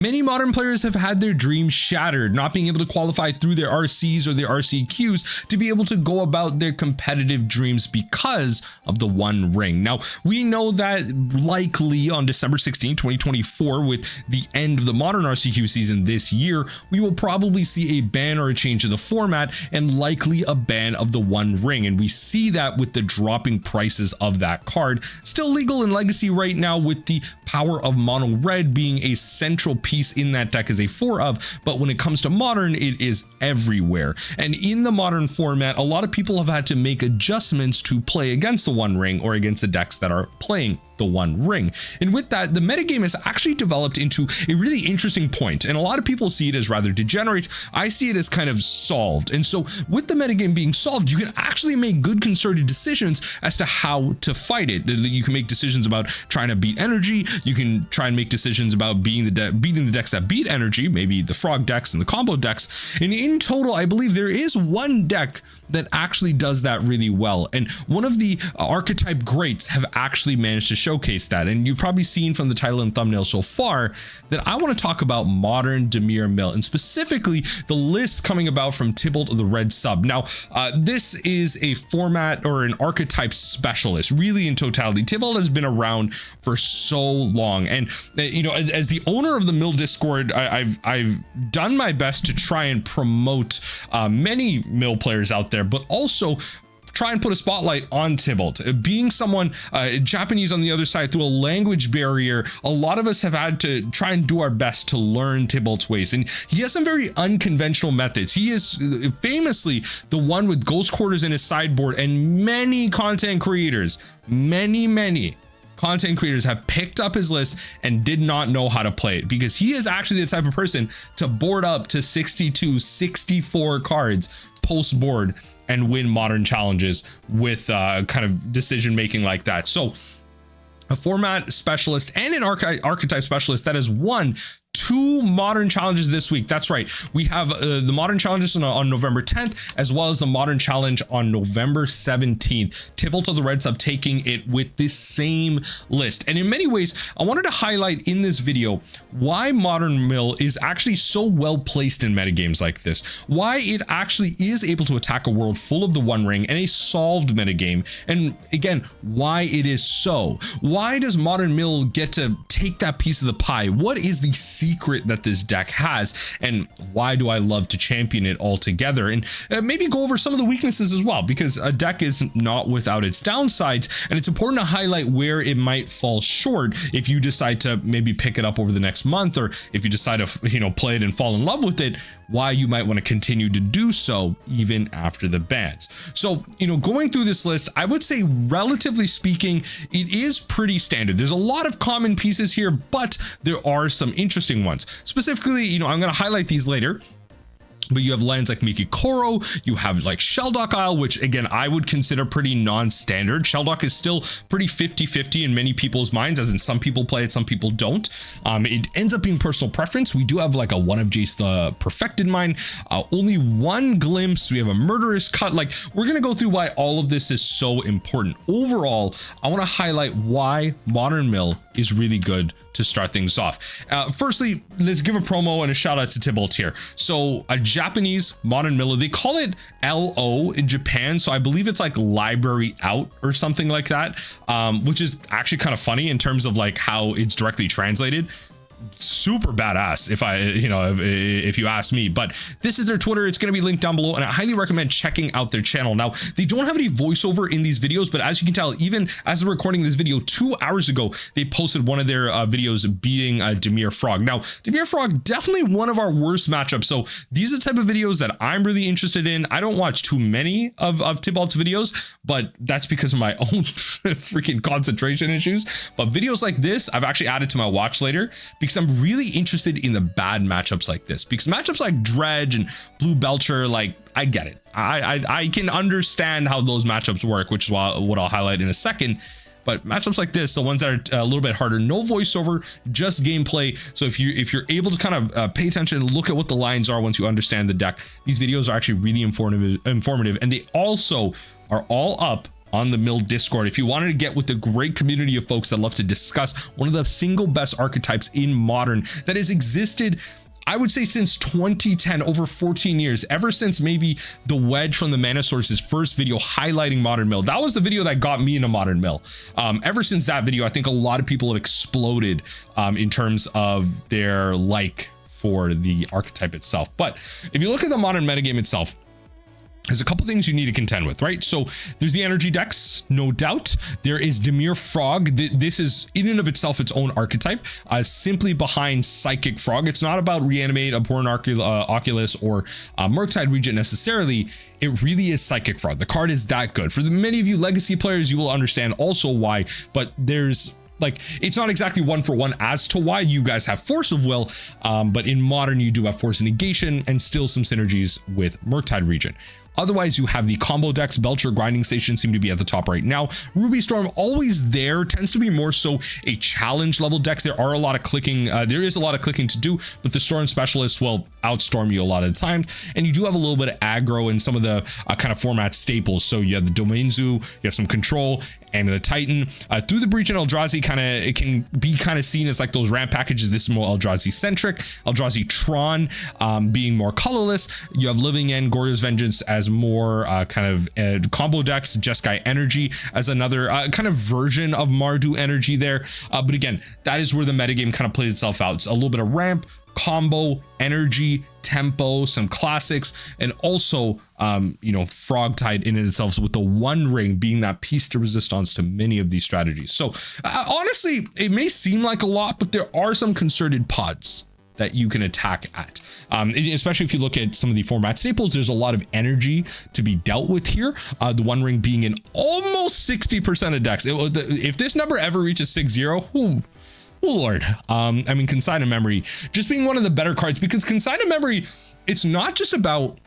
Many modern players have had their dreams shattered, not being able to qualify through their RCs or their RCQs to be able to go about their competitive dreams because of the One Ring. Now, we know that likely on December 16, 2024, with the end of the modern RCQ season this year, we will probably see a ban or a change of the format and likely a ban of the One Ring. And we see that with the dropping prices of that card. Still legal in Legacy right now, with the power of mono red being a central piece in that deck as a 4 of, but when it comes to modern, it is everywhere. And in the modern format, a lot of people have had to make adjustments to play against the One Ring or against the decks that are playing the One Ring. And with that, the metagame has actually developed into a really interesting point, and a lot of people see it as rather degenerate. I see it as kind of solved. And so with the metagame being solved, you can actually make good concerted decisions as to how to fight it. You can make decisions about trying to beat energy. You can try and make decisions about beating the decks that beat energy, maybe the frog decks and the combo decks. And in total, I believe there is one deck that actually does that really well. And one of the archetype greats have actually managed to showcase that. And you've probably seen from the title and thumbnail so far that I want to talk about modern Dimir Mill, and specifically the list coming about from Tibalt of the Red Sub. Now, this is a format or an archetype specialist, really in totality. Tibalt has been around for so long. And, you know, as the owner of the Mill Discord, I've done my best to try and promote many Mill players out there, but also try and put a spotlight on Tibalt. Being someone Japanese on the other side, through a language barrier, a lot of us have had to try and do our best to learn Tibalt's ways. And he has some very unconventional methods. He is famously the one with ghost quarters in his sideboard, and many content creators have picked up his list and did not know how to play it, because he is actually the type of person to board up to 62, 64 cards post board and win modern challenges with kind of decision making like that. So a format specialist and an archetype specialist that has won 2 modern challenges this week. That's right. We have the modern challenges on November 10th, as well as the modern challenge on November 17th. Tibalt of the Red Sub taking it with this same list. And in many ways, I wanted to highlight in this video why modern Mill is actually so well placed in metagames like this, why it actually is able to attack a world full of the One Ring and a solved metagame, and again, why it is so. Why does modern Mill get to take that piece of the pie? What is the secret that this deck has, and why do I love to champion it all together? And maybe go over some of the weaknesses as well, because a deck is not without its downsides, and it's important to highlight where it might fall short if you decide to maybe pick it up over the next month, or if you decide to, you know, play it and fall in love with it, why you might want to continue to do so even after the bans. So, you know, going through this list, I would say relatively speaking, it is pretty standard. There's a lot of common pieces here, but there are some interesting ones. Specifically, you know, I'm going to highlight these later. But you have lands like Mikikoro, you have like Shelldock Isle, which again, I would consider pretty non-standard. Shelldock is still pretty 50-50 in many people's minds, as in some people play it, some people don't. It ends up being personal preference. We do have like a One of Jace the Perfect in mind, only one glimpse. We have a Murderous Cut. Like, we're going to go through why all of this is so important. Overall, I want to highlight why Modern Mill is really good to start things off. Firstly, let's give a promo and a shout out to Tibalt here. So a Japanese Modern Mill, they call it LO in Japan. So I believe it's like library out or something like that, which is actually kind of funny in terms of like how it's directly translated. Super badass if you ask me. But this is their Twitter. It's going to be linked down below, and I highly recommend checking out their channel. Now, they don't have any voiceover in these videos, but as you can tell, even as they're recording this video 2 hours ago, they posted one of their videos beating Dimir Frog. Now, Dimir Frog, definitely one of our worst matchups. So these are the type of videos that I'm really interested in. I don't watch too many of Tibalt's videos, but that's because of my own freaking concentration issues. But videos like this, I've actually added to my watch later, because I'm really interested in the bad matchups like this, because matchups like Dredge and Blue Belcher, like, I get it. I can understand how those matchups work, which is what I'll highlight in a second. But matchups like this, the ones that are a little bit harder, no voiceover, just gameplay. So if you're able to kind of pay attention and look at what the lines are once you understand the deck, these videos are actually really informative, and they also are all up on the Mill Discord. If you wanted to get with the great community of folks that love to discuss one of the single best archetypes in Modern that has existed, I would say, since 2010, over 14 years, ever since maybe the Wedge from the Mana Source's first video highlighting Modern Mill. That was the video that got me into Modern Mill. Ever since that video, I think a lot of people have exploded in terms of their like for the archetype itself. But if you look at the Modern metagame itself, there's a couple things you need to contend with, right? So there's the energy decks, no doubt. There is Dimir Frog. This is in and of itself its own archetype, simply behind Psychic Frog. It's not about Reanimate, Abhorrent Oculus, or Murktide Regent necessarily. It really is Psychic Frog. The card is that good. For the many of you legacy players, you will understand also why, but there's like, it's not exactly one for one as to why. You guys have Force of Will, but in Modern you do have Force of Negation and still some synergies with Murktide Regent. Otherwise, you have the combo decks. Belcher, Grinding Station seem to be at the top right now. Ruby Storm, always there, tends to be more so a challenge level decks. There are a lot of clicking. There is a lot of clicking to do, but the Storm Specialists will outstorm you a lot of the time. And you do have a little bit of aggro in some of the kind of format staples. So you have the Domain Zoo, you have some control, and the Titan. Through the Breach and Eldrazi, it can be kind of seen as like those ramp packages. This is more Eldrazi centric. Eldrazi Tron being more colorless. You have Living End, Goryo's Vengeance as more kind of combo decks. Jeskai Energy as another kind of version of Mardu Energy there. But again, that is where the metagame kind of plays itself out. It's a little bit of ramp, combo, energy, tempo, some classics, and also you know, Frogtide in itself with the One Ring being that piece de resistance to many of these strategies. So honestly, it may seem like a lot, but there are some concerted pods that you can attack at, especially if you look at some of the format staples. There's a lot of energy to be dealt with here. The One Ring being in almost 60% of decks. If this number ever reaches 6-0, oh Lord. I mean, Consigned Memory just being one of the better cards, because Consigned Memory, it's not just about,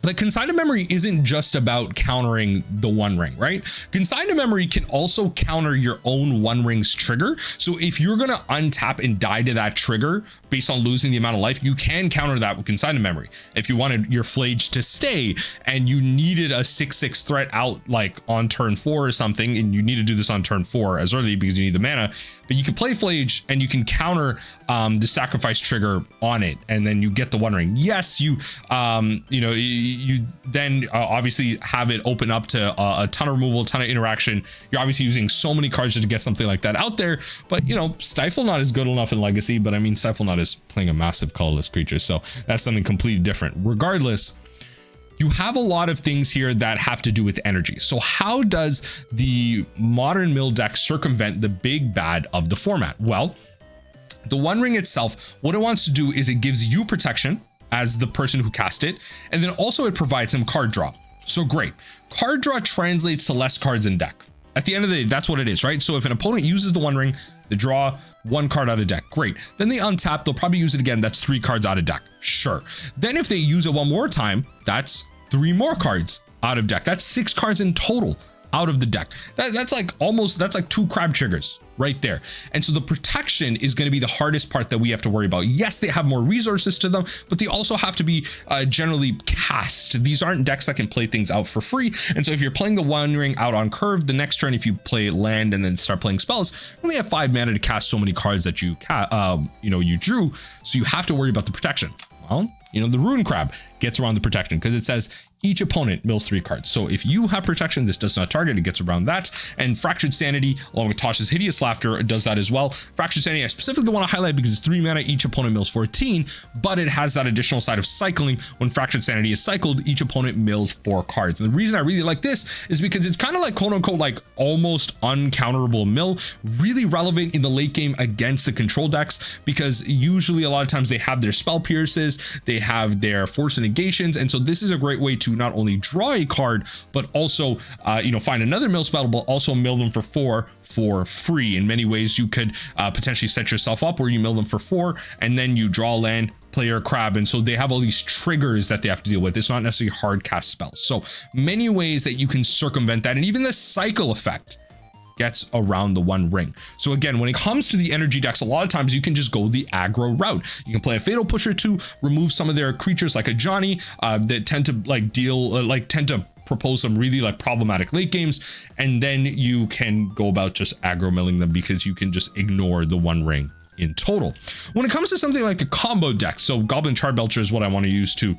like, Consigned Memory isn't just about countering the One Ring, right? Consigned Memory can also counter your own One Ring's trigger. So if you're going to untap and die to that trigger based on losing the amount of life, you can counter that with Consigned Memory. If you wanted your Flage to stay and you needed a 6/6 threat out like on turn 4 or something, and you need to do this on turn 4 as early because you need the mana, but you can play Flage and you can counter the sacrifice trigger on it, and then you get the One Ring. Yes, you know, you then obviously have it open up to a ton of removal, a ton of interaction. You're obviously using so many cards to get something like that out there, but you know, Stifle Knot is good enough in Legacy, but I mean, Stifle Knot is playing a massive colorless creature, so that's something completely different. Regardless, you have a lot of things here that have to do with energy. So how does the Modern Mill deck circumvent the big bad of the format? Well, the One Ring itself, what it wants to do is it gives you protection as the person who cast it, and then also it provides some card draw. So great. Card draw translates to less cards in deck. At the end of the day, that's what it is, right? So if an opponent uses the One Ring, they draw 1 card out of deck. Great. Then they untap, they'll probably use it again. That's 3 cards out of deck. Sure. Then if they use it one more time, that's 3 more cards out of deck. That's 6 cards in total out of the deck. That's like 2 crab triggers right there. And so the protection is going to be the hardest part that we have to worry about. Yes, they have more resources to them, but they also have to be generally cast. These aren't decks that can play things out for free. And so if you're playing the One Ring out on curve, the next turn, if you play land and then start playing spells, you only have 5 mana to cast so many cards that you drew. So you have to worry about the protection. Well, you know, the Rune Crab gets around the protection because it says each opponent mills 3 cards. So if you have protection, this does not target, it gets around that. And Fractured Sanity, along with Tosh's Hideous Laughter, does that as well. Fractured Sanity I specifically want to highlight because it's 3 mana, each opponent mills 14, but it has that additional side of cycling. When Fractured Sanity is cycled, each opponent mills 4 cards. And the reason I really like this is because it's kind of like quote unquote like almost uncounterable mill, really relevant in the late game against the control decks, because usually a lot of times they have their Spell Pierces, they have their Force of Negations, and so this is a great way to not only draw a card, but also find another mill spell, but also mill them for 4 for free. In many ways, you could potentially set yourself up where you mill them for 4 and then you draw land, play your crab, and so they have all these triggers that they have to deal with. It's not necessarily hard cast spells. So many ways that you can circumvent that, and even the cycle effect gets around the One Ring. So again, when it comes to the energy decks, a lot of times you can just go the aggro route. You can play a Fatal Pusher to remove some of their creatures like a Johnny that tend to propose some really like problematic late games, and then you can go about just aggro milling them because you can just ignore the one ring in total. When it comes to something like the combo deck, so Goblin Charbelcher is what I want to use to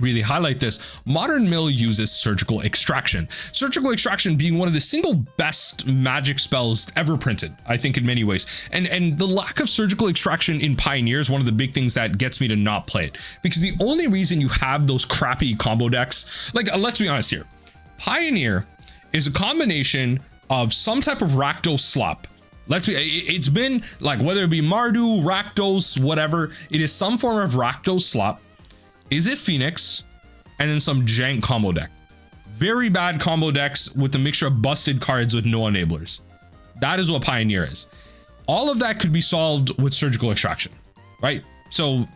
really highlight this. Modern Mill uses Surgical Extraction. Surgical Extraction being one of the single best magic spells ever printed, I think, in many ways. And the lack of Surgical Extraction in Pioneer is one of the big things that gets me to not play it, because the only reason you have those crappy combo decks, like let's be honest here, Pioneer is a combination of some type of Rakdos slop. It's been like, whether it be Mardu, Rakdos, whatever, it is some form of Rakdos slop. Is it Phoenix? And then some jank combo deck. Very bad combo decks with a mixture of busted cards with no enablers. That is what Pioneer is. All of that could be solved with Surgical Extraction, right? So,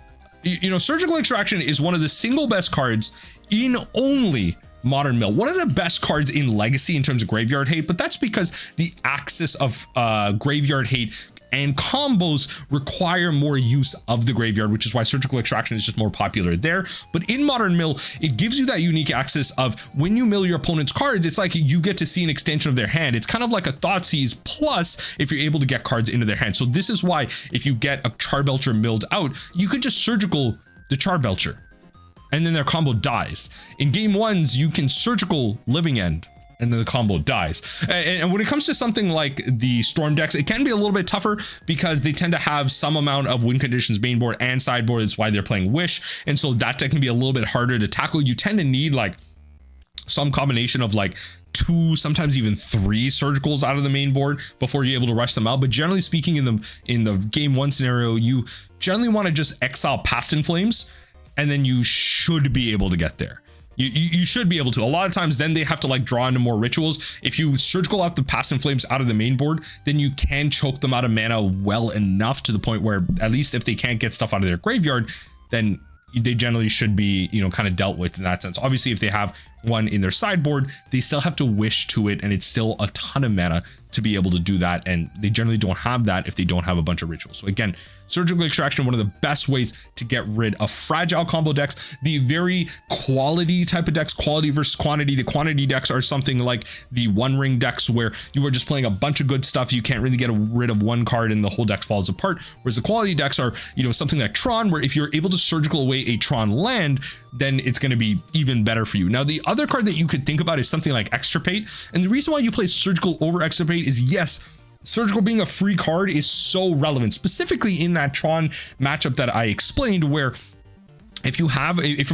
you know, Surgical Extraction is one of the single best cards in only Modern Mill. One of the best cards in Legacy in terms of graveyard hate, but that's because the axis of graveyard hate and combos require more use of the graveyard, which is why Surgical Extraction is just more popular there. But in Modern Mill, it gives you that unique access of when you mill your opponent's cards, it's like you get to see an extension of their hand. It's kind of like a Thoughtseize plus if you're able to get cards into their hand. So this is why if you get a Charbelcher milled out, you could just Surgical the Charbelcher and then their combo dies. In game ones, you can Surgical Living End and then the combo dies. And when it comes to something like the Storm decks, it can be a little bit tougher because they tend to have some amount of win conditions mainboard and sideboard. That's why they're playing Wish. And so that deck can be a little bit harder to tackle. You tend to need like some combination of like 2, sometimes even 3 surgicals out of the main board before you're able to rush them out. But generally speaking, in the game 1 scenario, you generally want to just exile Past in Flames, and then you should be able to get there. You should be able to. A lot of times then they have to like draw into more rituals. If you surgical off the Past in Flames out of the main board, then you can choke them out of mana well enough to the point where at least if they can't get stuff out of their graveyard, then they generally should be, you know, kind of dealt with in that sense. Obviously, if they have one in their sideboard, they still have to wish to it, and it's still a ton of mana to be able to do that, and they generally don't have that if they don't have a bunch of rituals. So again, Surgical Extraction, one of the best ways to get rid of fragile combo decks. The very quality type of decks, quality versus quantity, the quantity decks are something like the One Ring decks where you are just playing a bunch of good stuff, you can't really get rid of one card and the whole deck falls apart. Whereas the quality decks are, you know, something like Tron, where if you're able to surgical away a Tron land, then it's going to be even better for you. Now, the other card that you could think about is something like Extirpate. And the reason why you play Surgical over Extirpate is, yes, Surgical being a free card is so relevant, specifically in that Tron matchup that I explained, where if you're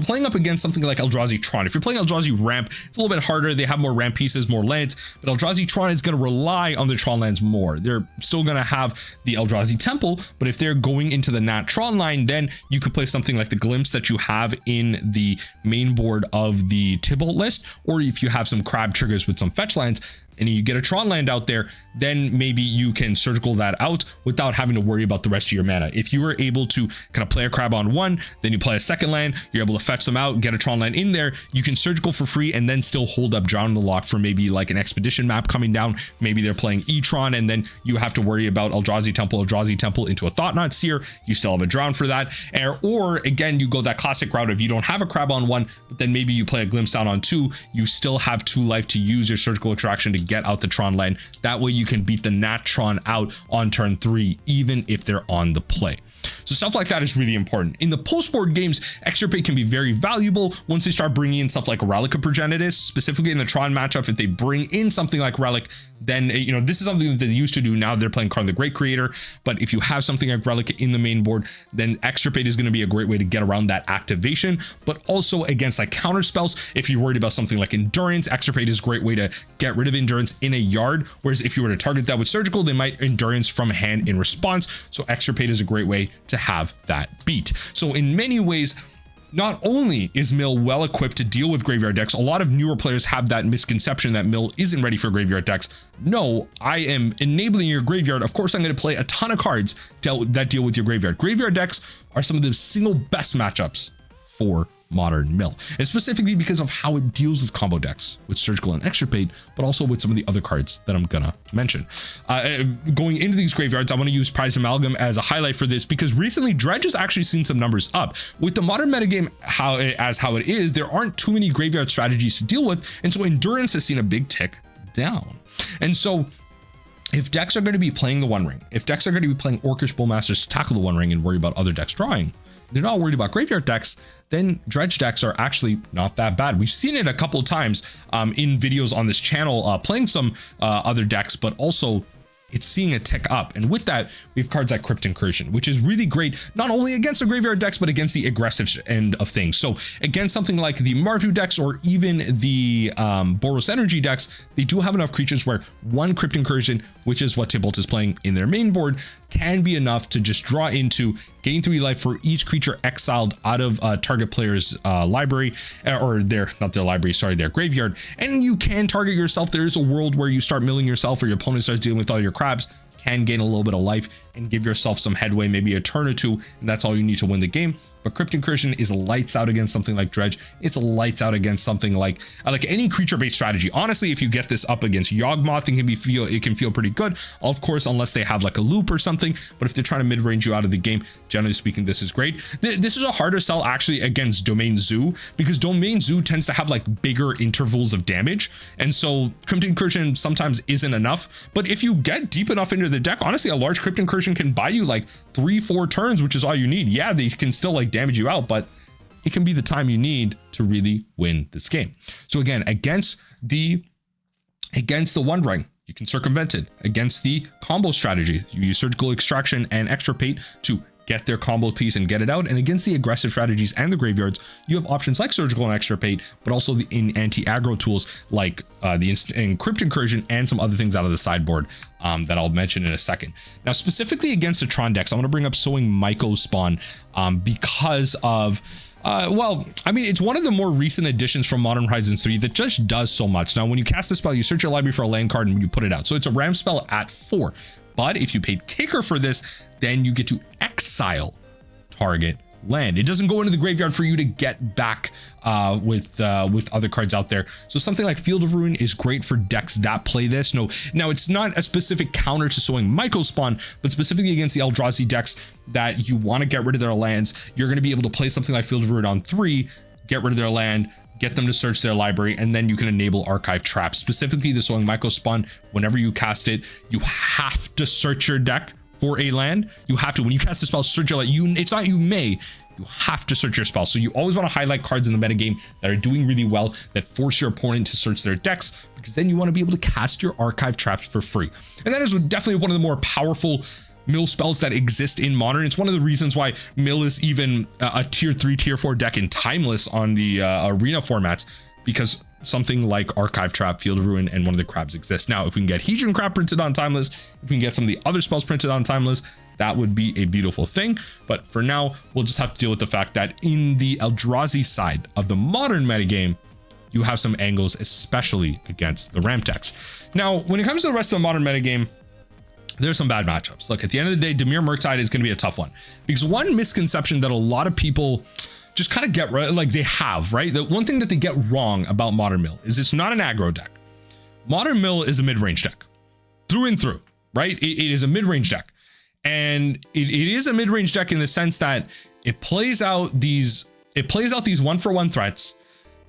playing up against something like Eldrazi Tron, if you're playing Eldrazi Ramp, it's a little bit harder. They have more ramp pieces, more lands, but Eldrazi Tron is going to rely on the Tron lands more. They're still going to have the Eldrazi Temple, but if they're going into the Nat Tron line, then you could play something like the Glimpse that you have in the main board of the Tibalt list, or if you have some crab triggers with some fetch lands, and you get a Tron land out there, then maybe you can surgical that out without having to worry about the rest of your mana. If you were able to kind of play a crab on one, then you play a second land, you're able to fetch them out, get a Tron land in there, you can surgical for free and then still hold up Drown in the Lock for maybe like an Expedition map coming down. Maybe they're playing E-Tron and then you have to worry about Eldrazi Temple into a Thought-Knot Seer. You still have a Drown for that. Or again, you go that classic route if you don't have a crab on one, but then maybe you play a Glimpse down on 2, you still have 2 life to use your Surgical Extraction to get out the Tron land. That way you can beat the Nat Tron out on turn 3, even if they're on the play. So stuff like that is really important. In the post-board games, Extirpate can be very valuable once they start bringing in stuff like Relic of Progenitus, specifically in the Tron matchup. If they bring in something like Relic, then, you know, this is something that they used to do. Now they're playing Karn the Great Creator. But if you have something like Relic in the main board, then Extirpate is going to be a great way to get around that activation. But also against like counter spells, if you're worried about something like Endurance, Extirpate is a great way to get rid of Endurance in a yard. Whereas if you were to target that with Surgical, they might Endurance from hand in response. So Extirpate is a great way to have that beat. So in many ways, not only is Mill well equipped to deal with graveyard decks, a lot of newer players have that misconception that Mill isn't ready for graveyard decks. No, I am enabling your graveyard. Of course, I'm going to play a ton of cards that deal with your graveyard. Graveyard decks are some of the single best matchups for Modern Mill, and specifically because of how it deals with combo decks with Surgical and Extirpate, but also with some of the other cards that I'm gonna mention. Going into these graveyards, I want to use Prized Amalgam as a highlight for this because recently Dredge has actually seen some numbers up. With the modern metagame how it is, there aren't too many graveyard strategies to deal with, and so Endurance has seen a big tick down. And so if decks are going to be playing the One Ring, if decks are going to be playing Orcish Bowmasters to tackle the One Ring and worry about other decks drawing, they're not worried about graveyard decks, then Dredge decks are actually not that bad. We've seen it a couple of times in videos on this channel playing some other decks, but also it's seeing a tick up. And with that, we have cards like Crypt Incursion, which is really great, not only against the graveyard decks, but against the aggressive end of things. So against something like the Mardu decks or even the Boros Energy decks, they do have enough creatures where one Crypt Incursion, which is what Tibalt is playing in their main board, can be enough to just draw into gain 3 life for each creature exiled out of target player's library, or their graveyard. And you can target yourself. There is a world where you start milling yourself or your opponent starts dealing with all your crabs, can gain a little bit of life and give yourself some headway, maybe a turn or two, and that's all you need to win the game. But Crypt Incursion is lights out against something like Dredge. It's lights out against something like any creature-based strategy. Honestly, if you get this up against Yawgmoth, it can feel pretty good. Of course, unless they have like a loop or something. But if they're trying to mid-range you out of the game, generally speaking, this is great. This is a harder sell actually against Domain Zoo, because Domain Zoo tends to have like bigger intervals of damage, and so Crypt Incursion sometimes isn't enough. But if you get deep enough into the deck, honestly, a large Crypt Incursion can buy you like 3-4 turns, which is all you need. Yeah, they can still like damage you out, but it can be the time you need to really win this game. So again, against the One Ring, you can circumvent it. Against the combo strategy, you use Surgical Extraction and Extirpate to get their combo piece and get it out. And against the aggressive strategies and the graveyards, you have options like Surgical and Extirpate, but also the anti-aggro tools like the Crypt Incursion and some other things out of the sideboard that I'll mention in a second. Now, specifically against the Tron decks, I want to bring up Sowing Myco Spawn because of well, I mean, it's one of the more recent additions from Modern Horizons 3 that just does so much. Now, when you cast a spell, you search your library for a land card and you put it out. So it's a ram spell at 4. But if you paid kicker for this, then you get to exile target land. It doesn't go into the graveyard for you to get back with other cards out there. So something like Field of Ruin is great for decks that play this. Now it's not a specific counter to Sowing Myco Spawn, but specifically against the Eldrazi decks that you want to get rid of their lands, you're going to be able to play something like Field of Ruin on 3, get rid of their land, get them to search their library, and then you can enable Archive Traps. Specifically, the Sowing Myco Spawn, whenever you cast it, you have to search your deck for a land. You have to. When you cast a spell, search your land. It's not you may. You have to search your spell. So you always want to highlight cards in the metagame that are doing really well, that force your opponent to search their decks, because then you want to be able to cast your Archive Traps for free. And that is definitely one of the more powerful mill spells that exist in Modern. It's one of the reasons why mill is even a tier 3, tier 4 deck in Timeless on the arena formats, because something like Archive Trap, Field of Ruin, and one of the crabs exists. Now, if we can get Hedron Crab printed on Timeless, if we can get some of the other spells printed on Timeless, that would be a beautiful thing. But for now, we'll just have to deal with the fact that in the Eldrazi side of the Modern metagame, you have some angles, especially against the ramp decks. Now, when it comes to the rest of the Modern metagame, there's some bad matchups. Look, at the end of the day, Dimir Murktide is going to be a tough one, because one misconception that a lot of people just kind of get right, like they have, right? The one thing that they get wrong about Modern Mill is it's not an aggro deck. Modern Mill is a mid-range deck through and through, right? It is a mid-range deck, and it is a mid-range deck in the sense that it plays out these 1-for-1 threats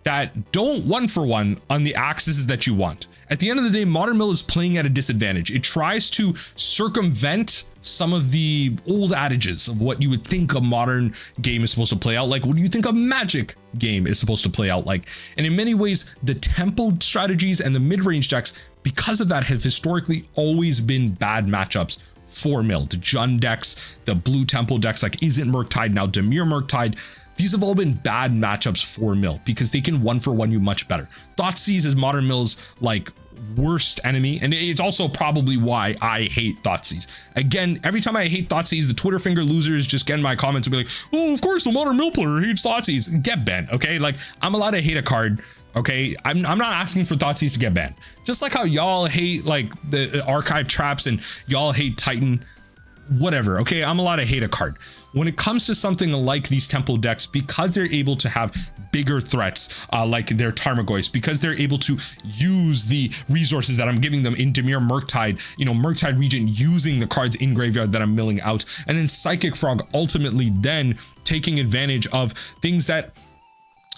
that don't 1-for-1 on the axes that you want. At the end of the day, Modern Mill is playing at a disadvantage. It tries to circumvent some of the old adages of what you would think a modern game is supposed to play out like, what do you think a Magic game is supposed to play out like. And in many ways, the tempo strategies and the mid-range decks, because of that, have historically always been bad matchups for Mill. The Jund decks, the blue tempo decks like Isn't Murktide, now Dimir Murktide, these have all been bad matchups for Mill because they can 1-for-1 you much better. Thoughtseize is Modern Mill's like worst enemy, and it's also probably why I hate Thoughtseize. Again, every time I hate Thoughtseize, the Twitter finger losers just get in my comments and be like, oh, of course the Modern Mill player hates Thoughtseize. Get banned, okay? Like, I'm allowed to hate a card, okay? I'm not asking for Thoughtseize to get banned. Just like how y'all hate like the Archive Traps and y'all hate Titan, whatever. Okay, I'm allowed to hate a card. When it comes to something like these tempo decks, because they're able to have bigger threats like their Tarmogoyfs, because they're able to use the resources that I'm giving them in Dimir Murktide, you know, Murktide region, using the cards in graveyard that I'm milling out, and then Psychic Frog ultimately then taking advantage of things that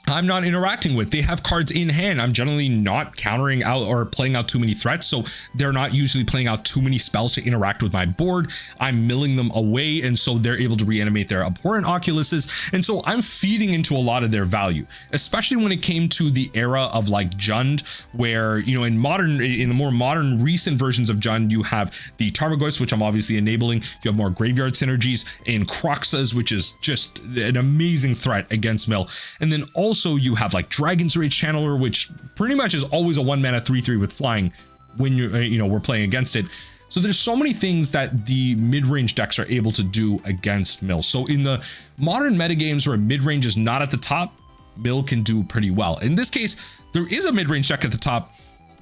I'm not interacting with. They have cards in hand. I'm generally not countering out or playing out too many threats, so they're not usually playing out too many spells to interact with my board. I'm milling them away, and so they're able to reanimate their abhorrent oculuses, and so I'm feeding into a lot of their value, especially when it came to the era of like Jund, where, you know, in the more modern recent versions of Jund, you have the Tarmogoyfs, which I'm obviously enabling. You have more graveyard synergies in Croxas, which is just an amazing threat against mill, and then also you have like Dragon's Rage Channeler, which pretty much is always a 1-mana 3/3 with flying when you're, you know, we're playing against it. So there's so many things that the mid-range decks are able to do against mill. So in the modern metagames where mid-range is not at the top, mill can do pretty well. In this case, there is a mid-range deck at the top.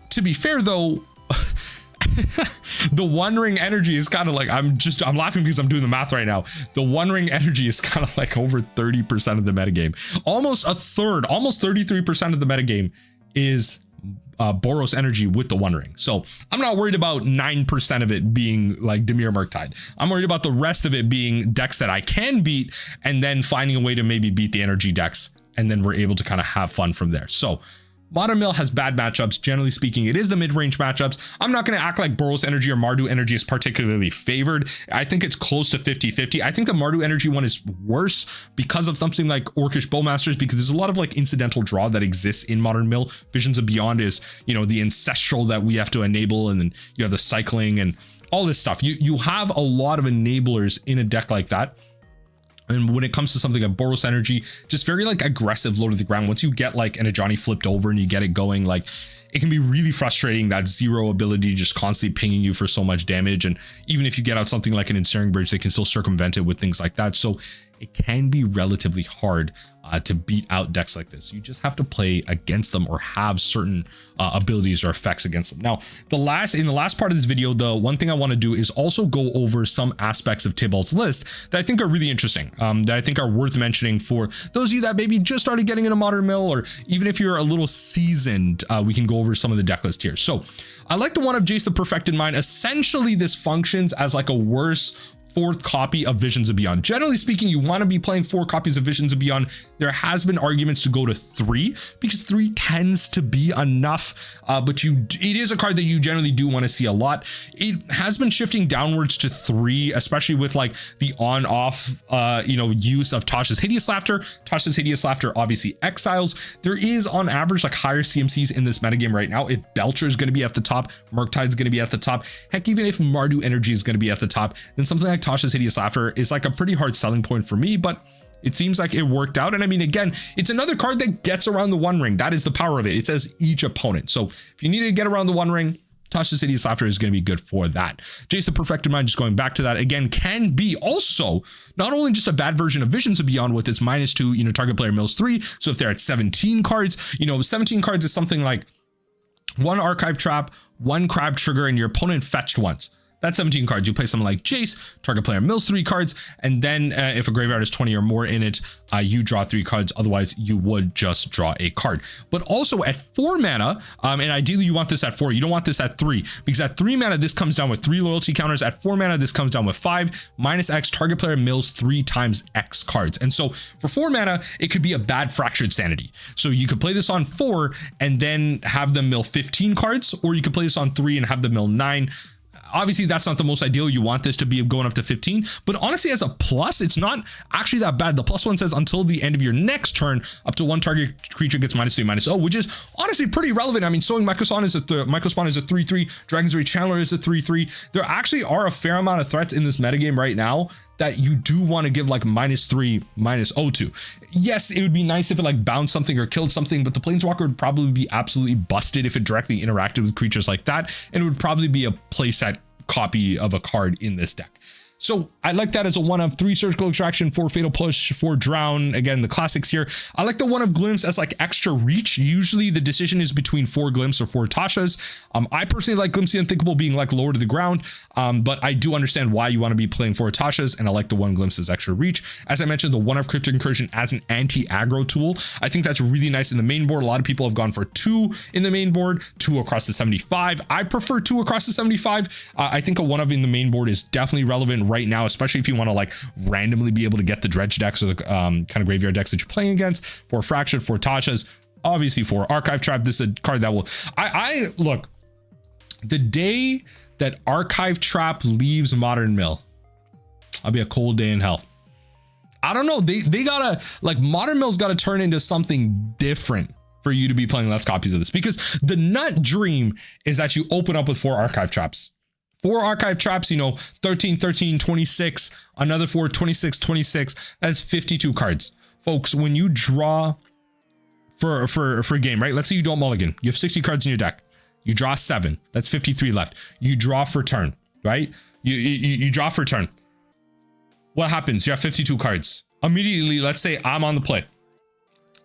To be fair though, the One Ring energy is kind of like, I'm laughing because I'm doing the math right now. The One Ring energy is kind of like over 30% of the metagame. Almost a third, almost 33% of the metagame is Boros energy with the One Ring. So I'm not worried about 9% of it being like Dimir Murktide. I'm worried about the rest of it being decks that I can beat, and then finding a way to maybe beat the energy decks, and then we're able to kind of have fun from there. So Modern Mill has bad matchups. Generally speaking, it is the mid-range matchups. I'm not going to act like Boros Energy or Mardu Energy is particularly favored. I think it's close to 50-50. I think the Mardu Energy one is worse because of something like Orcish Bowmasters, because there's a lot of like incidental draw that exists in Modern Mill. Visions of Beyond is, you know, the ancestral that we have to enable, and then you have the cycling and all this stuff. You have a lot of enablers in a deck like that. And when it comes to something like Boros Energy, just very like aggressive low to the ground. Once you get like an Ajani flipped over and you get it going, like it can be really frustrating, that zero ability just constantly pinging you for so much damage. And even if you get out something like an Ensnaring Bridge, they can still circumvent it with things like that. So it can be relatively hard to beat out decks like this. You just have to play against them or have certain abilities or effects against them. Now, in the last part of this video, the one thing I want to do is also go over some aspects of Tibalt's list that I think are really interesting, that I think are worth mentioning for those of you that maybe just started getting into Modern Mill, or even if you're a little seasoned, we can go over some of the deck list here. So I like the one of Jace the Perfected Mind. Essentially, this functions as like a worse fourth copy of Visions of Beyond. Generally speaking, you want to be playing 4 copies of Visions of Beyond. There has been arguments to go to 3 because 3 tends to be enough, but it is a card that you generally do want to see a lot. It has been shifting downwards to 3, especially with like the on-off use of Tasha's Hideous Laughter. Tasha's Hideous Laughter obviously exiles. There is on average like higher CMCs in this metagame right now. If Belcher is going to be at the top, Murktide's going to be at the top, heck, even if Mardu Energy is going to be at the top, then something like Tasha's Hideous Laughter is like a pretty hard selling point for me, but it seems like it worked out. And I mean, again, it's another card that gets around the One Ring. That is the power of it. It says each opponent. So if you need to get around the One Ring, Tasha's Hideous Laughter is going to be good for that. Jace the Perfected Mind, just going back to that again, can be also not only just a bad version of Visions of Beyond with its -2, target player mills 3. So if they're at 17 cards, 17 cards is something like 1 Archive Trap, 1 Crab Trigger, and your opponent fetched once. That's 17 cards. You play something like Jace, target player mills 3 cards, and then if a graveyard is 20 or more in it, you draw 3 cards. Otherwise, you would just draw a card. But also at 4 mana, and ideally you want this at 4. You don't want this at 3, because at 3 mana, this comes down with 3 loyalty counters. At 4 mana, this comes down with 5. -X, target player mills 3 times X cards. And so for 4 mana, it could be a bad Fractured Sanity. So you could play this on 4 and then have them mill 15 cards, or you could play this on 3 and have them mill 9. Obviously, that's not the most ideal. You want this to be going up to 15, but honestly, as a plus, it's not actually that bad. The +1 says until the end of your next turn, up to 1 target creature gets -3/-0, which is honestly pretty relevant. I mean, Sowing Mycospawn is a 3/3, Dragon's Rage Channeler is a 3/3. There actually are a fair amount of threats in this metagame right now that you do want to give like -3/-0 to. Yes, it would be nice if it like bounced something or killed something, but the Planeswalker would probably be absolutely busted if it directly interacted with creatures like that, and it would probably be a playset copy of a card in this deck. So I like that as a 1 of 3 surgical extraction, 4 fatal push, 4 drown. Again, the classics here. I like the 1 of glimpse as like extra reach. Usually the decision is between 4 glimpse or 4 Tashas. I personally like glimpse the unthinkable being like lower to the ground, but I do understand why you want to be playing 4 Tashas, and I like the 1 glimpse as extra reach. As I mentioned, the 1 of cryptic incursion as an anti-aggro tool. I think that's really nice in the main board. A lot of people have gone for 2 in the main board, 2 across the 75. I prefer 2 across the 75. I think a 1 of in the main board is definitely relevant right now, especially if you want to like randomly be able to get the dredge decks or the kind of graveyard decks that you're playing against. For fractured, for Tashas, obviously for archive trap. This is a card that will I look, the day that archive trap leaves modern mill, I'll be a cold day in hell. I don't know, they gotta, like, modern mill's got to turn into something different for you to be playing less copies of this, because the nut dream is that you open up with 4 archive traps. 4 archive traps, you know, 13, 13, 26, another 4, 26, 26. That's 52 cards. Folks, when you draw for a game, right? Let's say you don't mulligan. You have 60 cards in your deck. You draw 7. That's 53 left. You draw for turn, right? You draw for turn. What happens? You have 52 cards. Immediately, let's say I'm on the play.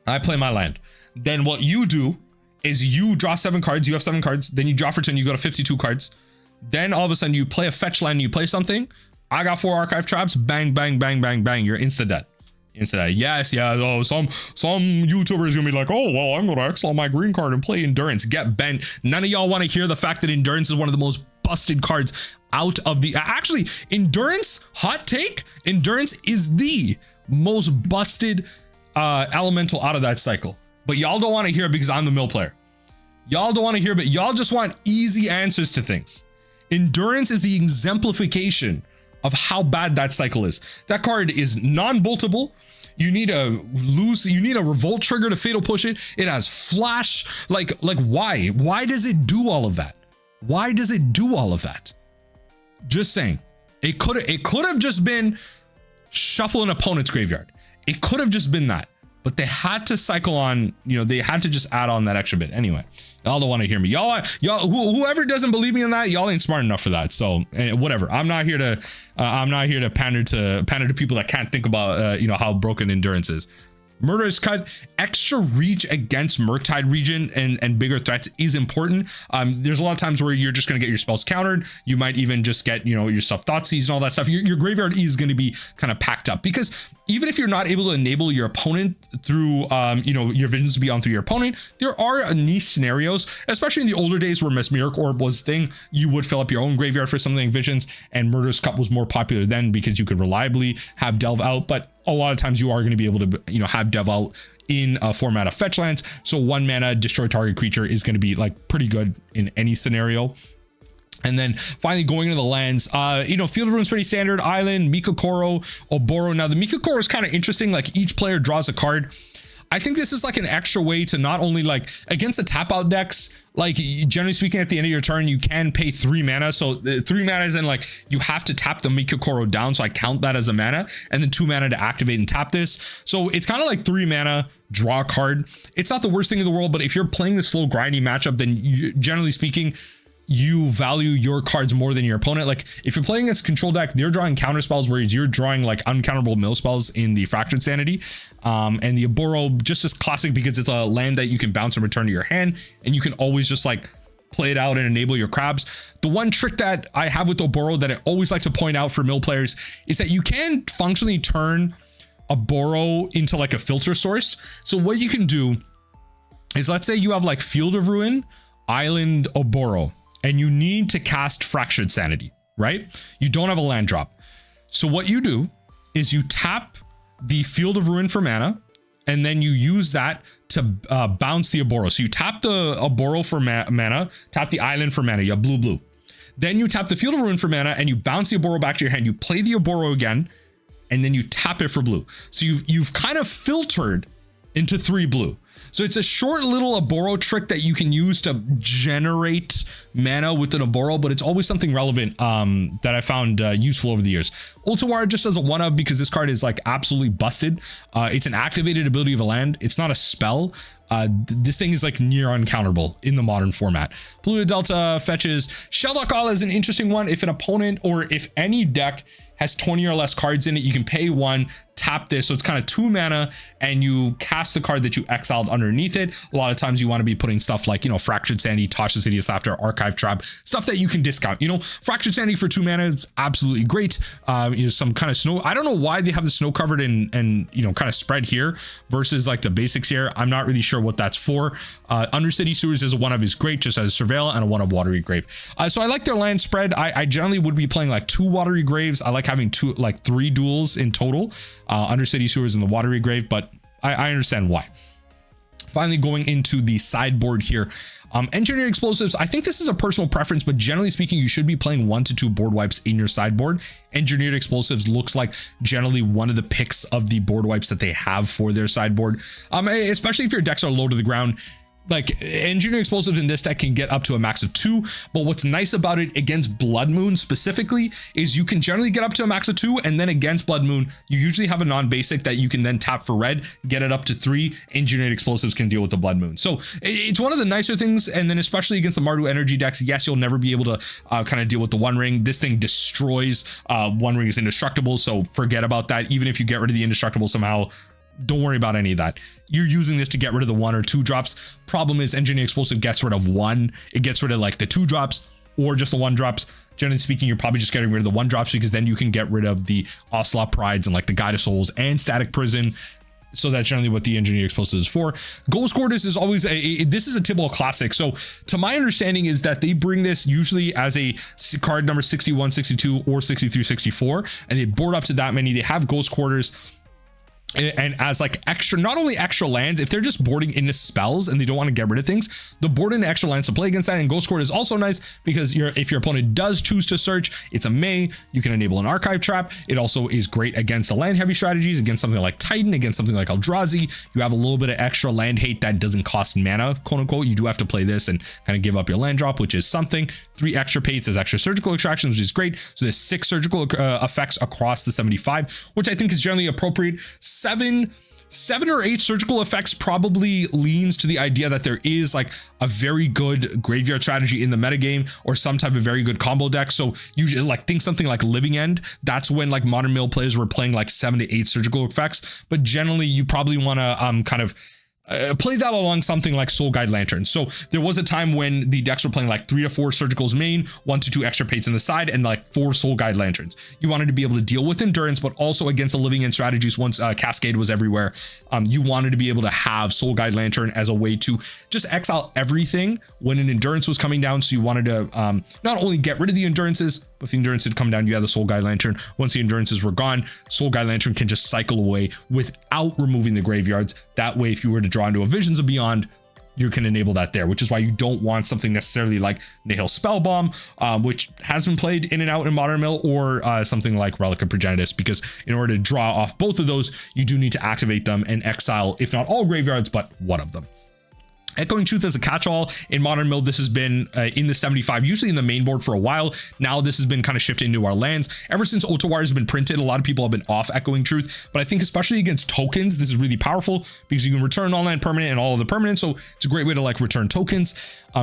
I play my land. Then what you do is you draw 7 cards. You have 7 cards. Then you draw for turn. You go to 52 cards. Then all of a sudden you play a fetch land, you play something. I got 4 archive traps, bang, bang, bang, bang, bang. You're insta dead. Insta dead. Yes, yeah. Oh, some YouTubers gonna be like, oh, well, I'm gonna exile my green card and play endurance. Get bent. None of y'all want to hear the fact that endurance is one of the most busted cards out of the, actually, endurance, hot take, endurance is the most busted elemental out of that cycle. But y'all don't want to hear it because I'm the mill player. Y'all don't want to hear it, but y'all just want easy answers to things. Endurance is the exemplification of how bad that cycle is. That card is non-boltable. You need a revolt trigger to fatal push it. It has flash. Like why? Why does it do all of that? Why does it do all of that? Just saying. It could have just been shuffle an opponent's graveyard. It could have just been that. But they had to cycle on, you know, they had to just add on that extra bit. Anyway, y'all don't want to hear me. Y'all, whoever doesn't believe me on that, y'all ain't smart enough for that. So whatever. I'm not here to pander to people that can't think about, you know, how broken endurance is. Murderous Cut, extra reach against Murktide region and bigger threats is important. There's a lot of times where you're just going to get your spells countered. You might even just get, you know, your stuff Thoughtseize and all that stuff. Your graveyard is going to be kind of packed up, because even if you're not able to enable your opponent through, you know, your visions to be on through your opponent, there are niche scenarios, especially in the older days where Mesmeric Orb was a thing. You would fill up your own graveyard for something like Visions, and Murderous Cut was more popular then because you could reliably have Delve out. But a lot of times you are going to be able to, you know, have Delve out in a format of fetch lands. So 1 mana destroy target creature is going to be like pretty good in any scenario. And then finally going into the lands, you know, Field of Ruins pretty standard. Island, Mikokoro, Oboro. Now the Mikokoro is kind of interesting. Like each player draws a card. I think this is like an extra way to not only like against the tap out decks, like generally speaking at the end of your turn, you can pay 3 mana. So 3 mana is in like, you have to tap the Mikokoro down. So I count that as a mana, and then 2 mana to activate and tap this. So it's kind of like 3 mana, draw a card. It's not the worst thing in the world, but if you're playing the slow grindy matchup, then you, generally speaking, you value your cards more than your opponent. Like if you're playing against control deck, they're drawing counter spells, whereas you're drawing like uncounterable mill spells in the Fractured Sanity. And the Oboro, just as classic because it's a land that you can bounce and return to your hand, and you can always just like play it out and enable your crabs. The one trick that I have with Oboro that I always like to point out for mill players is that you can functionally turn Oboro into like a filter source. So what you can do is, let's say you have like Field of Ruin, Island, Oboro, and you need to cast Fractured Sanity, right? You don't have a land drop. So what you do is you tap the Field of Ruin for mana, and then you use that to bounce the Oboro. So you tap the Oboro for mana, tap the Island for mana, you have blue. Then you tap the Field of Ruin for mana, and you bounce the Oboro back to your hand. You play the Oboro again, and then you tap it for blue. So you've kind of filtered into 3 blue. So it's a short little Aboro trick that you can use to generate mana with an Aboro, but it's always something relevant that I found useful over the years. Ultiwar just as a 1-of because this card is like absolutely busted. It's an activated ability of a land. It's not a spell. This thing is like near uncounterable in the modern format. Polluted Delta fetches. Sheldock Isle is an interesting one. If an opponent or if any deck has 20 or less cards in it, you can pay 1, tap this, so it's kind of 2 mana, and you cast the card that you exiled underneath it. A lot of times you want to be putting stuff like, you know, Fractured Sandy, Tasha's Hideous Laughter, Archive Trap, stuff that you can discount. You know, Fractured Sandy for 2 mana is absolutely great. You know, some kind of snow. I don't know why they have the snow covered and you know, kind of spread here versus like the basics here. I'm not really sure what that's for. Undercity Sewers is a 1-of is great, just as Surveil, and a 1-of Watery Grave. So I like their land spread. I generally would be playing like 2 Watery Graves. I like having 3 duels in total. Undercity Sewers and the Watery Grave, but I understand why. Finally, going into the sideboard here, Engineered Explosives. I think this is a personal preference, but generally speaking, you should be playing 1 to 2 board wipes in your sideboard. Engineered Explosives looks like generally one of the picks of the board wipes that they have for their sideboard, especially if your decks are low to the ground. Like, Engineering Explosives in this deck can get up to a max of 2, but what's nice about it against Blood Moon specifically is you can generally get up to a max of 2, and then against Blood Moon, you usually have a non-basic that you can then tap for red, get it up to 3. Engineered Explosives can deal with the Blood Moon. So it's one of the nicer things, and then especially against the Mardu energy decks, yes, you'll never be able to kind of deal with the One Ring. This thing destroys. One Ring is indestructible, so forget about that. Even if you get rid of the indestructible somehow, don't worry about any of that. You're using this to get rid of the 1 or 2 drops. Problem is, Engineering Explosive gets rid of 1. It gets rid of like the 2 drops or just the 1 drops. Generally speaking, you're probably just getting rid of the 1 drops because then you can get rid of the Ocelot Prides and like the Guide of Souls and Static Prison. So that's generally what the Engineered Explosive is for. Ghost Quarters is always this is a Tibalt classic. So to my understanding is that they bring this usually as a card number 61, 62, or 63, 64, and they board up to that many. They have Ghost Quarters. And as like extra, not only extra lands, if they're just boarding into spells and they don't want to get rid of things, the board into extra lands to play against that. And Ghost Court is also nice because if your opponent does choose to search, it's a May, you can enable an Archive Trap. It also is great against the land heavy strategies, against something like Titan, against something like Eldrazi. You have a little bit of extra land hate that doesn't cost mana, quote unquote. You do have to play this and kind of give up your land drop, which is something. 3 extra pates as extra surgical extractions, which is great. So there's 6 surgical effects across the 75, which I think is generally appropriate. 7 or 8 surgical effects probably leans to the idea that there is like a very good graveyard strategy in the metagame or some type of very good combo deck. So usually like think something like Living End. That's when like modern mill players were playing like 7 to 8 surgical effects. But generally you probably want to kind of play that along something like Soul Guide Lantern. So there was a time when the decks were playing like 3 to 4 surgicals main, 1 to 2 extra pates in the side, and like 4 Soul Guide Lanterns. You wanted to be able to deal with endurance, but also against the Living End strategies once Cascade was everywhere. You wanted to be able to have Soul Guide Lantern as a way to just exile everything when an endurance was coming down. So you wanted to not only get rid of the endurances, but if the endurance had come down, you had the Soul Guide Lantern. Once the endurances were gone, Soul Guide Lantern can just cycle away without removing the graveyards. That way, if you were to draw into a Visions of Beyond, you can enable that there, which is why you don't want something necessarily like Nihil Spellbomb, which has been played in and out in Modern Mill, or something like Relic of Progenitus, because in order to draw off both of those, you do need to activate them and exile, if not all graveyards, but one of them. Echoing Truth as a catch-all in Modern Mill, this has been in the 75, usually in the main board for a while. Now this has been kind of shifted into our lands. Ever since Otawar has been printed, a lot of people have been off Echoing Truth, but I think especially against tokens, this is really powerful because you can return all-land permanent and all of the permanents, so it's a great way to like return tokens.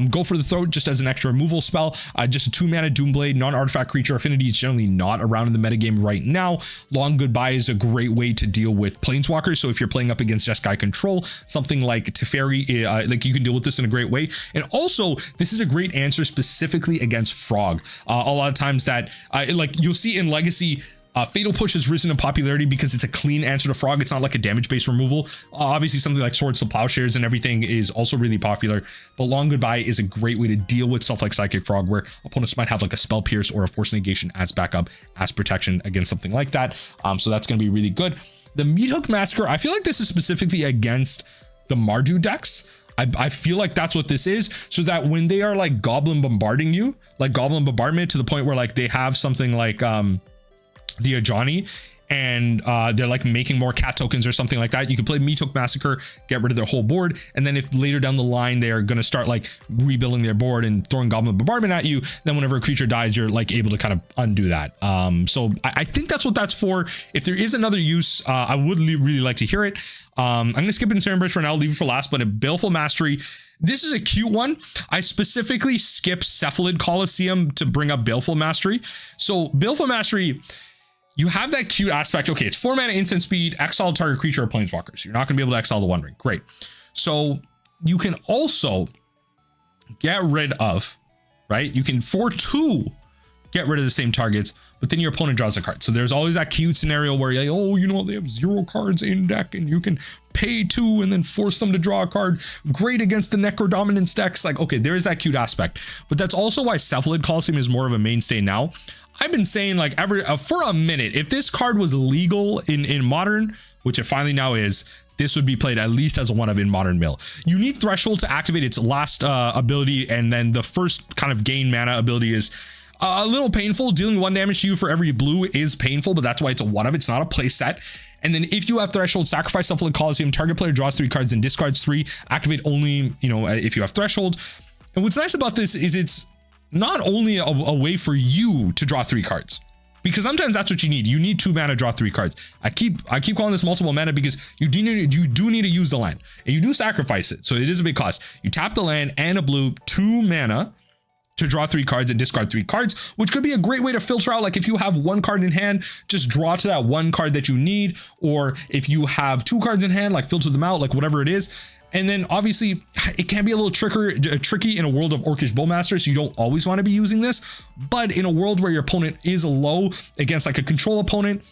Go for the Throat just as an extra removal spell. Just a 2-mana Doomblade, non-artifact creature. Affinity is generally not around in the metagame right now. Long Goodbye is a great way to deal with Planeswalkers, so if you're playing up against Jeskai Control, something like Teferi, like you can deal with this in a great way. And also, this is a great answer specifically against Frog. A lot of times that, like you'll see in Legacy, Fatal Push has risen in popularity because it's a clean answer to Frog. It's not like a damage-based removal. Obviously, something like Swords to Plowshares and everything is also really popular. But Long Goodbye is a great way to deal with stuff like Psychic Frog, where opponents might have like a Spell Pierce or a Force Negation as backup, as protection against something like that. So that's going to be really good. The Meathook Massacre, I feel like this is specifically against the Mardu decks. I feel like that's what this is, so that when they are like Goblin bombarding you, like Goblin bombardment to the point where like they have something like the Ajani, and they're like making more cat tokens or something like that, you can play Meatoke Massacre, get rid of their whole board, and then if later down the line they are going to start like rebuilding their board and throwing Goblin Bombardment at you, then whenever a creature dies, you're like able to kind of undo that. So I think that's what that's for. If there is another use, I would really like to hear it. I'm going to skip Ensnaring Bridge for now, leave it for last, but a Baleful Mastery, this is a cute one. I specifically skipped Cephalid Coliseum to bring up Baleful Mastery. So Baleful Mastery, you have that cute aspect. Okay, it's 4 mana instant speed, exile target creature or planeswalkers. You're not going to be able to exile the One Ring. Great. So you can also get rid of, right? You can for 2 get rid of the same targets, but then your opponent draws a card. So there's always that cute scenario where you're like, oh, you know, they have 0 cards in deck and you can pay 2 and then force them to draw a card. Great against the Necro Dominance decks. Like, okay, there is that cute aspect, but that's also why Cephalid Coliseum is more of a mainstay now. I've been saying like for a minute, if this card was legal in Modern, which it finally now is, this would be played at least as a one of in Modern Mill. You need Threshold to activate its last ability, and then the first kind of gain mana ability is a little painful. Dealing 1 damage to you for every blue is painful, but that's why it's a one of. It's not a play set. And then if you have Threshold, sacrifice Cephalid Coliseum, target player draws 3 cards and discards 3, activate only, you know, if you have Threshold. And what's nice about this is it's not only a way for you to draw 3 cards, because sometimes that's what you need. You need 2 mana, draw 3 cards. I keep calling this multiple mana because you do need to use the land, and you do sacrifice it. So it is a big cost. You tap the land and a blue, 2 mana to draw 3 cards and discard 3 cards, which could be a great way to filter out. Like if you have 1 card in hand, just draw to that 1 card that you need. Or if you have 2 cards in hand, like filter them out, like whatever it is. And then obviously it can be a little tricky in a world of Orcish Bowmaster, so you don't always want to be using this. But in a world where your opponent is low against like a control opponent,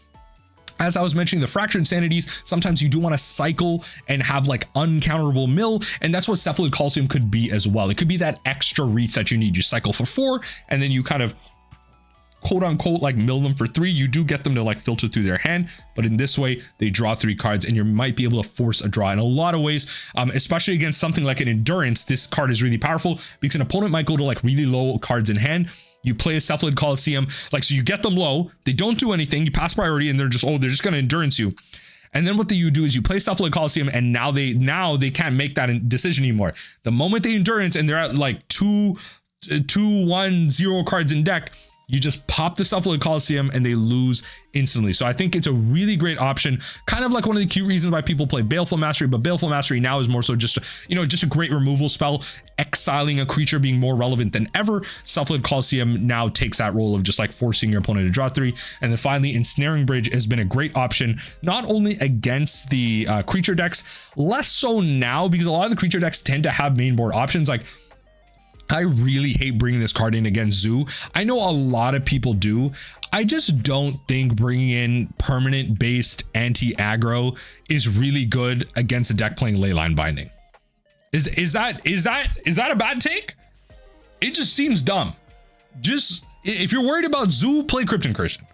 as I was mentioning, the Fractured Insanities, sometimes you do want to cycle and have like uncounterable mill, and that's what Cephalid Coliseum could be as well. It could be that extra reach that you need. You cycle for 4, and then you kind of quote unquote like mill them for 3. You do get them to like filter through their hand, but in this way they draw 3 cards and you might be able to force a draw in a lot of ways, especially against something like an Endurance. This card is really powerful because an opponent might go to like really low cards in hand. You play a Cephalid Coliseum, like, so you get them low, they don't do anything, you pass priority, and they're just going to Endurance you. And then what you do is you play Cephalid Coliseum, and now they can't make that decision anymore. The moment they Endurance and they're at like 2, 1, 0 cards in deck, you just pop the Cephalid Coliseum and they lose instantly. So I think it's a really great option, kind of like one of the cute reasons why people play Baleful Mastery, but Baleful Mastery now is more so just a great removal spell, exiling a creature being more relevant than ever. Cephalid Coliseum now takes that role of just like forcing your opponent to draw 3. And then finally, Ensnaring Bridge has been a great option, not only against the creature decks, less so now because a lot of the creature decks tend to have main board options. Like, I really hate bringing this card in against Zoo. I know a lot of people do. I just don't think bringing in permanent based anti-aggro is really good against a deck playing Leyline Binding. Is that a bad take? It just seems dumb. Just if you're worried about Zoo, play Crypt Incursion.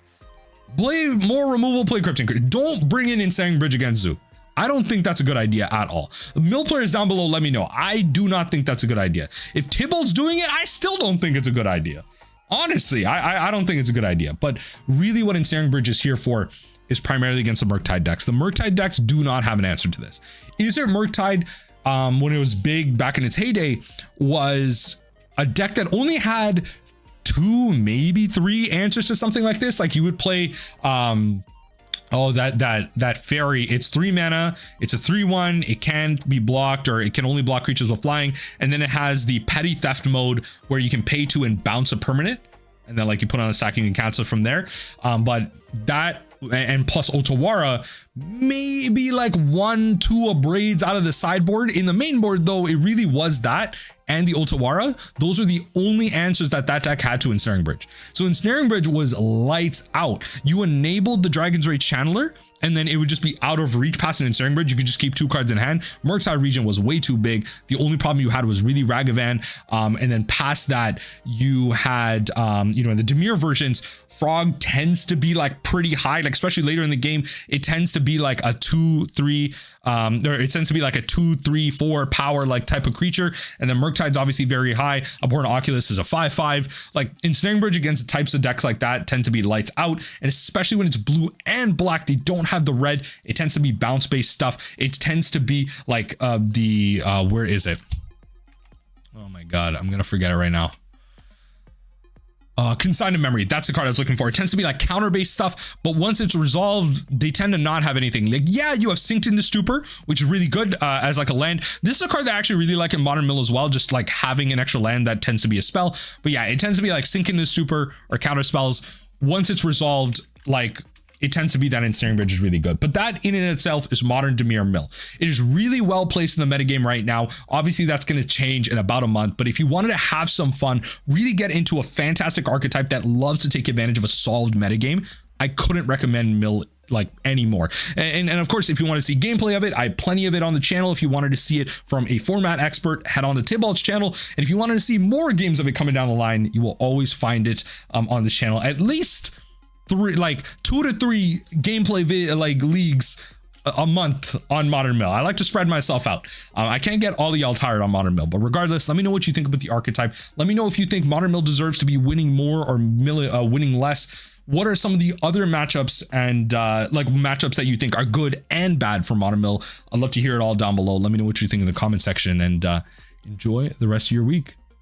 Play more removal, play Crypt Incursion. Don't bring in Ensnaring Bridge against Zoo. I don't think that's a good idea at all. Mill players down below, let me know. I do not think that's a good idea. If Tibalt's doing it, I still don't think it's a good idea. Honestly, I don't think it's a good idea. But really what Ensnaring Bridge is here for is primarily against the Murktide decks. The Murktide decks do not have an answer to this. Is there Murktide, when it was big back in its heyday, was a deck that only had 2, maybe 3 answers to something like this? Like you would play that fairy, it's 3 mana, it's a 3/1, it can be blocked, or it can only block creatures with flying, and then it has the petty theft mode where you can pay 2 and bounce a permanent, and then like you put on a stack, you can cancel it from there. But that, and plus Otawara, maybe like 1, 2 Abrades out of the sideboard. In the main board though, it really was that and the Otawara. Those are the only answers that deck had to Ensnaring Bridge. So Ensnaring Bridge was lights out. You enabled the Dragon's Rage Channeler and then it would just be out of reach past an ensnaring bridge. You could just keep 2 cards in hand. Murktide region was way too big. The only problem you had was really Ragavan, and then past that you had you know, in the Dimir versions, Frog tends to be like pretty high, like especially later in the game. It tends to be like a 2-3 or it tends to be like a 2-3-4 power like type of creature, and then Murktide's obviously very high. Abhorrent Oculus is a 5-5. Like ensnaring bridge against types of decks like that tend to be lights out, and especially when it's blue and black, they don't have the red. It tends to be bounce based stuff. It tends to be like where is it? Oh my god, I'm gonna forget it right now. Consigned Memory, that's the card I was looking for. It tends to be like counter based stuff, but once it's resolved, they tend to not have anything. Like, yeah, you have Synced into Stupor, which is really good as like a land. This is a card that I actually really like in Modern Mill as well, just like having an extra land that tends to be a spell. But yeah, it tends to be like Synced into Stupor or counter spells. Once it's resolved, like it tends to be that ensnaring bridge is really good. But that in and itself is modern Dimir Mill. It is really well placed in the metagame right now. Obviously that's going to change in about a month, but if you wanted to have some fun, really get into a fantastic archetype that loves to take advantage of a solved metagame, I couldn't recommend Mill like anymore. And of course, if you want to see gameplay of it, I have plenty of it on the channel. If you wanted to see it from a format expert, head on to Tibalt's channel. And if you wanted to see more games of it coming down the line, you will always find it on this channel. At least 2 to 3 gameplay leagues a month on Modern Mill. I like to spread myself out. I can't get all of y'all tired on Modern Mill, but regardless, let me know what you think about the archetype. Let me know if you think Modern Mill deserves to be winning more or winning less. What are some of the other matchups and like matchups that you think are good and bad for Modern Mill? I'd love to hear it all down below. Let me know what you think in the comment section, and enjoy the rest of your week.